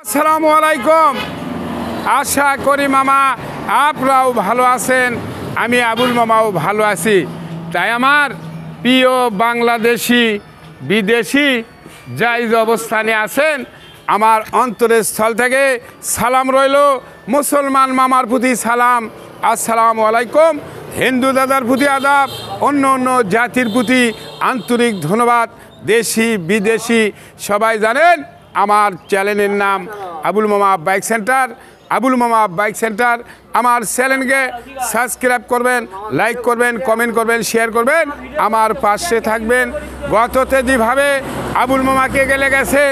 আসসালামু আলাইকুম। আশা করি মামা আপনারাও ভালো আছেন, আমি আবুল মামাও ভালো আছি। তাই আমার প্রিয় বাংলাদেশি বিদেশি যাই অবস্থানে আছেন, আমার অন্তরের স্থল থেকে সালাম রইল। মুসলমান মামার প্রতি সালাম, আসসালামু আলাইকুম। হিন্দু দাদার প্রতি আদাব, অন্য অন্য জাতির প্রতি আন্তরিক ধন্যবাদ। দেশি বিদেশি সবাই জানেন আমার চ্যানেলের নাম আবুল মামা বাইক সেন্টার। আবুল মামা বাইক সেন্টার আমার চ্যানেলকে সাবস্ক্রাইব করবেন, লাইক করবেন, কমেন্ট করবেন, শেয়ার করবেন, আমার পাশে থাকবেন। গততে যেভাবে আবুল মামাকে গেলে গেছেন,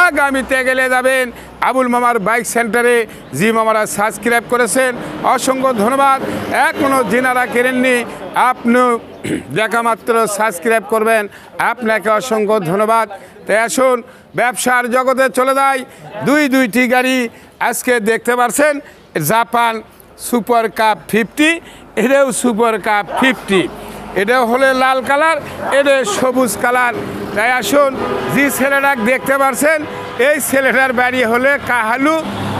আগামীতে গেলে যাবেন। আবুল মামার বাইক সেন্টারে যে মামারা সাবস্ক্রাইব করেছেন অসংখ্য ধন্যবাদ। এখনও যিনারা কেনেননি আপনিও দেখা মাত্র সাবস্ক্রাইব করবেন, আপনাকে অসংখ্য ধন্যবাদ। তাই আসুন ব্যবসার জগতে চলে যায়। দুইটি গাড়ি আজকে দেখতে পাচ্ছেন, জাপান সুপার কাপ 50, এটাও সুপার কাপ 50, এটাও হলে লাল কালার, এটা সবুজ কালার। তাই আসুন যে ছেলেটা দেখতে পাচ্ছেন, এই ছেলেটার বাড়ি হলে কাহালু।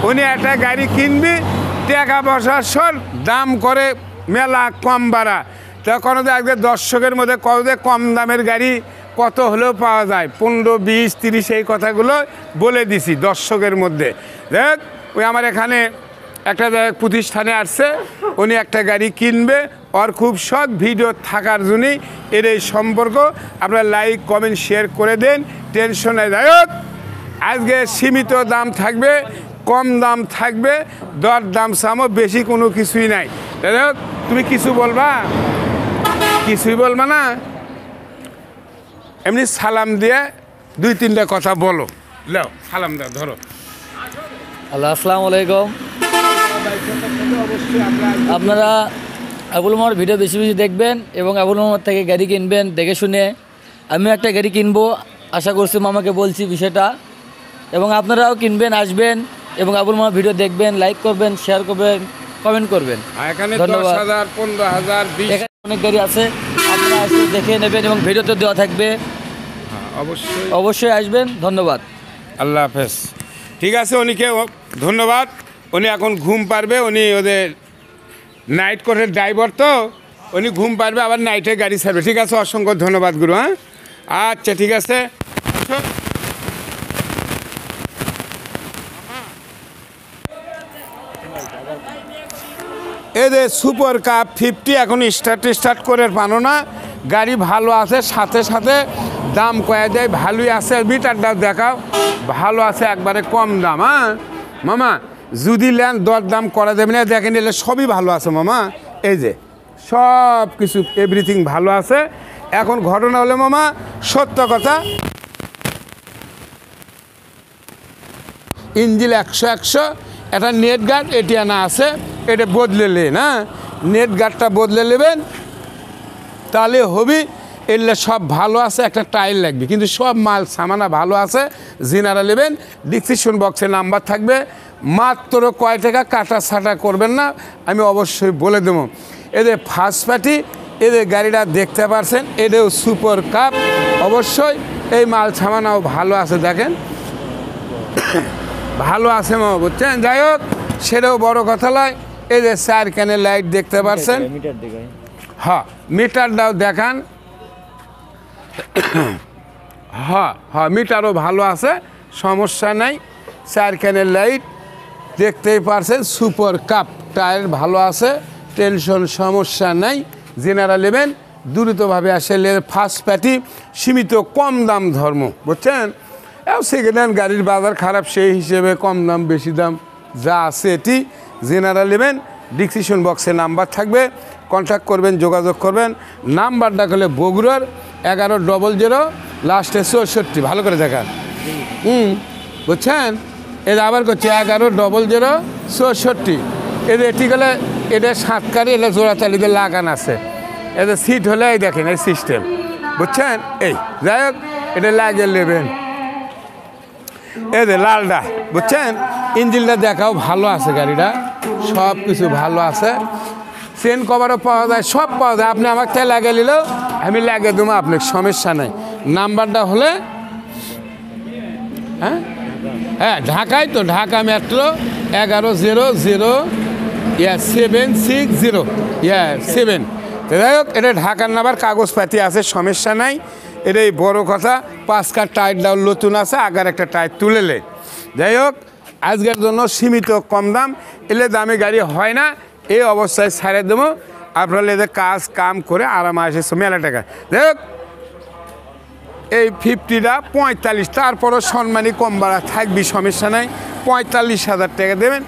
উনি একটা গাড়ি কিনবি, টাকা পয়সার দাম করে মেলা কম বাড়া। তখন আজকে দর্শকের মধ্যে কম দামের গাড়ি কত হলেও পাওয়া যায়, 15, 20, 30 এই কথাগুলো বলে দিছি দর্শকের মধ্যে। দেখ ওই আমার এখানে একটা প্রতিষ্ঠানে আসছে, উনি একটা গাড়ি কিনবে, ওর খুব শখ ভিডিও থাকার জন্যই এর এই সম্পর্ক। আপনারা লাইক কমেন্ট শেয়ার করে দেন, টেনশন নেই। যাই হোক আজকে সীমিত দাম থাকবে, কম দাম থাকবে, দর দাম সামো বেশি কোনো কিছুই নাই। যাই হোক তুমি কিছু বলবা? কিছুই বলবা না? এমনি সালাম দিয়ে 2-3টা কথা বলো। লো সালাম দাও, ধরো। হ্যালো, আসসালামু আলাইকুম। আপনারা আবুল মামার ভিডিও বেশি বেশি দেখবেন এবং আবুল মামার থেকে গাড়ি কিনবেন দেখে শুনে। আমি একটা গাড়ি কিনবো, আশা করছি মামাকে বলছি বিষয়টা, এবং আপনারাও কিনবেন, আসবেন এবং আবুল মামার ভিডিও দেখবেন, লাইক করবেন, শেয়ার করবেন, কমেন্ট করবেন। এখানে 10,000, 15,000, 20 এখানে অনেক গাড়ি আছে, আপনারা আসে দেখে নেবেন এবং ভিডিওতে দেওয়া থাকবে। অবশ্যই আসবেন। ধন্যবাদ, আল্লাহ হাফেজ। ঠিক আছে, উনিকে ধন্যবাদ। উনি এখন ঘুম পারবে, উনি ওদের নাইট কোর্টের ড্রাইভার, তো উনি ঘুম পারবে, আবার নাইটে গাড়ি ছাড়বে। ঠিক আছে, অসংখ্য ধন্যবাদ গুরু। হ্যাঁ আচ্ছা ঠিক আছে। এদের সুপার কাপ 50 এখন স্টার্ট করে পানো না। গাড়ি ভালো আছে, সাথে সাথে দাম কয়ে দেয়, ভালোই আছে। মিটারটাও দেখাও, ভালো আছে, একবারে কম দাম। হ্যাঁ মামা যদি নেন দর দাম করা দেবে না, দেখেন এলে সবই ভালো আছে মামা। এই যে সব কিছু এভরিথিং ভালো আছে। এখন ঘটনা হলে মামা সত্য কথা, ইঞ্জিল 100 একটা নেট গার্ড এটি আনা আছে, এটা বদলে নেন। হ্যাঁ নেট গার্ডটা বদলে নেবেন, তাহলে হবি। এলে সব ভালো আছে, একটা টাইল লাগবে, কিন্তু সব মাল সামানা ভালো আছে। যিনারা নেবেন ডিসক্রিপশন বক্সে নাম্বার থাকবে। মাত্র কয় টাকা কাটা ছাটা করবেন না, আমি অবশ্যই বলে দেবো। এদের ফার্স্ট পার্টি, এদের গাড়িটা দেখতে পারছেন, এটাও সুপার কাপ। অবশ্যই এই মাল সামানাও ভালো আছে, দেখেন ভালো আছে মা, বুঝছেন। যাই হোক সেটাও বড় কথা নয়। এই যে 4 ক্যানের লাইট দেখতে পাচ্ছেন, হ্যাঁ মিটারটাও দেখান। হ্যাঁ মিটারও ভালো আছে, সমস্যা নাই। 4 ক্যানের লাইট দেখতেই পারছেন, সুপার কাপ, টায়ার ভালো আছে, টেনশন সমস্যা নাই। যেনারা নেবেন দ্রুতভাবে আসলে ফার্স্ট পার্টি, সীমিত কম দাম ধর্ম, বুঝছেন। সেকেন্ড হ্যান্ড গাড়ির বাজার খারাপ, সেই হিসেবে কম দাম বেশি দাম যা আছে এটি। যেনারা নেবেন ডিসক্রিপশন বক্সে নাম্বার থাকবে, কন্ট্যাক্ট করবেন, যোগাযোগ করবেন। নাম্বারটা হলে বগুড়ার 1100 লাস্টে 64। ভালো করে দেখান, বুঝছেন। এটা আবার করছে 1100 64। এদের এটি গেলে এটা 7 কারি, এটা জোড়াতালিতে লাগান আছে। এদের সিট হলে এই দেখেন এই সিস্টেম, বুঝছেন। এই যাই হোক এটা লাগিয়ে নেবেন। এদের লালটা, বুঝছেন। ইঞ্জিনটা দেখাও ভালো আছে, গাড়িটা সব কিছু ভালো আছে। চেন কভারও পাওয়া যায়, সব পাওয়া যায়। আপনি আমাকে লাগিয়ে নিলেও আমি লাগিয়ে দেবো, আপনার সমস্যা নেই। নাম্বারটা হলে হ্যাঁ হ্যাঁ ঢাকায় তো ঢাকা মেট্রো 1100 760 যাই হোক এটা ঢাকার নাম্বার কাগজপাতি আছে সমস্যা নাই এটাই বড় কথা 5 কার টায়ার ডাউন নতুন আছে আগার একটা টায়ার তুলেলে যাই হোক আজকের জন্য সীমিত কম দাম এলে দামি গাড়ি হয় না এই অবস্থায় ছাড়ে দেবো আপনারা এদের কাজ কাম করে আরামে আসে মেলা টাকা যাই হোক এই 50টা 45 তারপরও সম্মানী কম বাড়া থাকবি সমস্যা নাই 45,000 টাকা দেবেন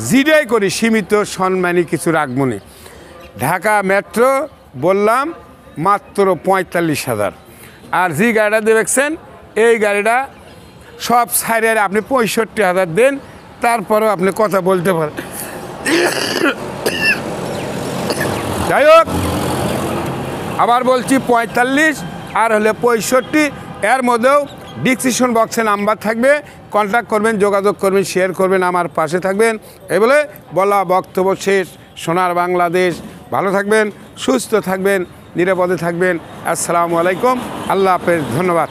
জিডাই করি সীমিত সম্মানী কিছু রাখবো না ঢাকা মেট্রো বললাম মাত্র 45,000 আর যে গাড়িটা দেখছেন এই গাড়িটা সব সাইডে আপনি 65,000 দেন তারপরেও আপনি কথা বলতে পারেন যাই হোক আবার বলছি 45 আর হলে 65 এর মধ্যেও ডিসক্রিপশন বক্সে নাম্বার থাকবে কন্ট্যাক্ট করবেন যোগাযোগ করবেন শেয়ার করবেন আমার পাশে থাকবেন এই বলে বলা বক্তব্য শেষ সোনার বাংলাদেশ ভালো থাকবেন সুস্থ থাকবেন নিরাপদে থাকবেন আসসালামু আলাইকুম আল্লাহ হাফেজ ধন্যবাদ